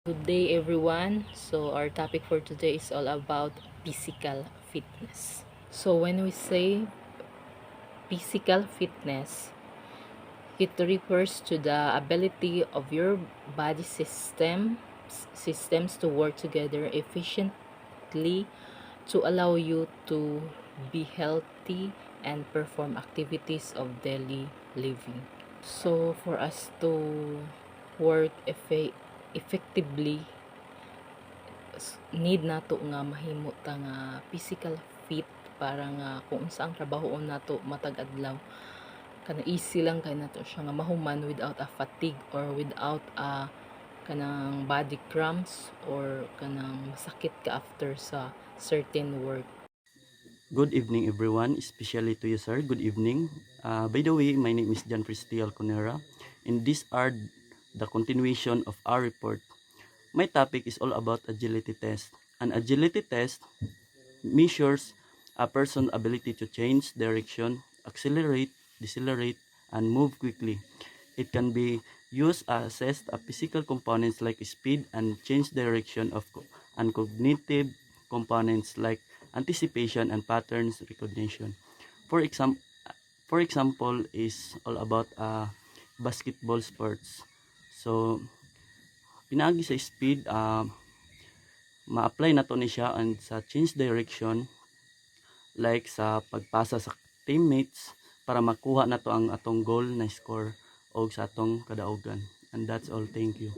Good day everyone. So our topic for today is all about physical fitness. So when we say physical fitness, it refers to the ability of your body systems to work together efficiently to allow you to be healthy and perform activities of daily living. So for us to work effectively, need nato nga mahimo ta nga physical fit para nga kung unsa ang trabahoon nato matag adlaw kana easy lang kay nato siya nga mahuman without a fatigue or without a kanang body cramps or kanang masakit ka after sa certain work. Good evening, everyone, especially to you, sir. Good evening. By the way, my name is John Cristiel Conera, and these are the continuation of our report. My topic is all about agility test. An agility test measures a person's ability to change direction, accelerate, decelerate, and move quickly. It can be used to assess a physical components like speed and change direction and cognitive components like anticipation and patterns recognition. For example, is all about basketball sports. So, pinaagi sa speed, ma-apply na to ni siya and sa change direction like sa pagpasa sa teammates para makuha na to ang atong goal na score o sa atong kadaugan. And that's all. Thank you.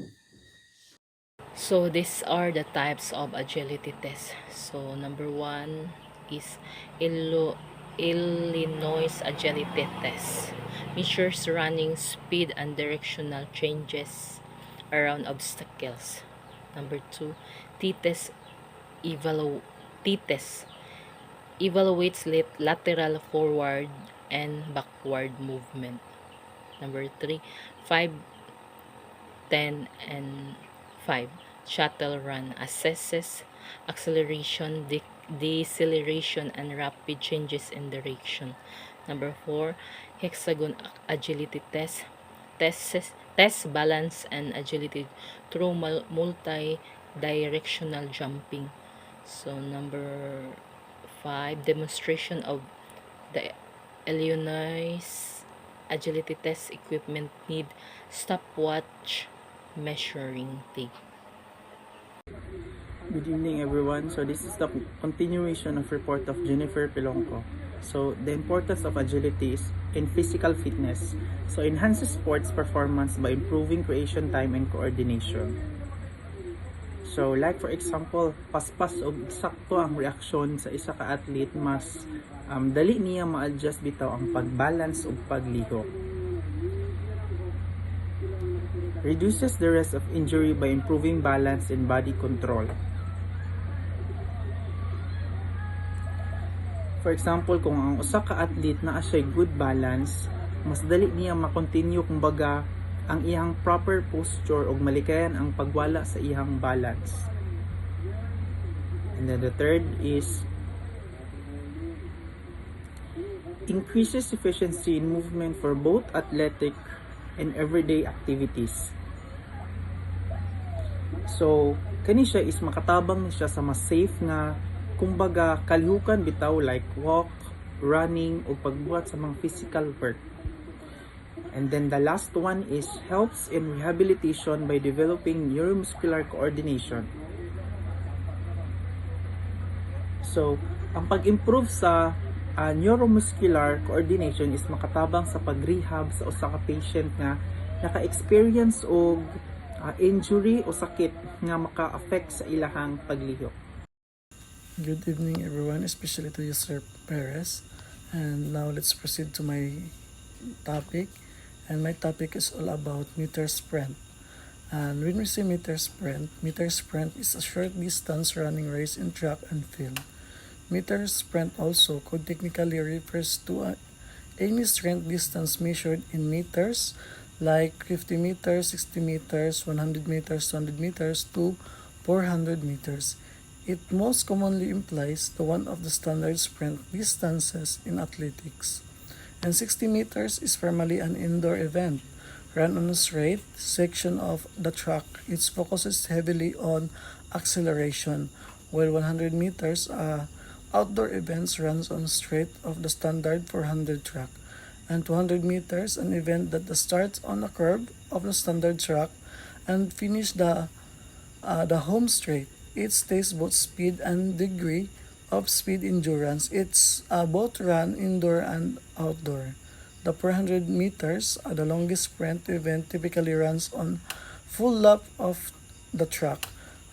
So these are the types of agility tests. So number one is Illinois agility test. Measures running speed and directional changes around obstacles. Number two, T-test T-test evaluates lateral forward and backward movement. Number three, 5, 10, and 5. Shuttle run assesses acceleration, deceleration, and rapid changes in direction. Number 4, hexagon agility test balance and agility through multi-directional jumping. So number 5, demonstration of the Illinois agility test equipment need stopwatch measuring tape. Good evening everyone. So this is the continuation of report of Jennifer Pilongco. So the importance of agility is in physical fitness. So enhances sports performance by improving creation time and coordination. So like for example, paspas o sakto ang reaksyon sa isa ka athlete mas dali niya ma-adjust bitaw ang pag-balance o pagliho. Reduces the risk of injury by improving balance and body control. For example, kung ang usa ka athlete na asay good balance, mas dali niya ma-continue kumbaga ang iyang proper posture ug malikayan ang pagwala sa iyang balance. And then the third is increases efficiency in movement for both athletic and everyday activities. So, kani siya is makatabang ni siya sa mas safe nga kumbaga kalihukan bitaw like walk, running o pagbuhat sa mga physical work. And then the last one is helps in rehabilitation by developing neuromuscular coordination. So, ang pag-improve sa neuromuscular coordination is makatabang sa pag-rehab sa usa ka patient nga naka-experience og injury o sakit nga maka-affect sa ilahang pagliho. Good evening everyone, especially to you Sir Perez. And now let's proceed to my topic. And my topic is all about meter sprint. And when we say meter sprint is a short distance running race in track and field. Meter sprint also could technically refers to any strength distance measured in meters like 50 meters, 60 meters, 100 meters, 200 meters to 400 meters. It most commonly implies the one of the standard sprint distances in athletics. And 60 meters is primarily an indoor event, run on a straight section of the track. Its focus is heavily on acceleration, while 100 meters outdoor events runs on straight of the standard 400 track, and 200 meters an event that starts on a curve of the standard track and finish the home straight. It stays both speed and degree of speed endurance. It's both run indoor and outdoor. The 400 meters, the longest sprint event, typically runs on full lap of the track.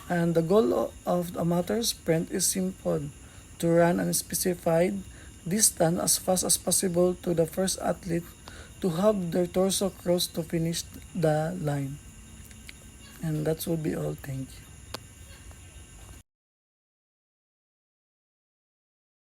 And the goal of the amateur sprint is simple: to run a specified distance as fast as possible to the first athlete to have their torso cross to finish the line. And that would be all. Thank you.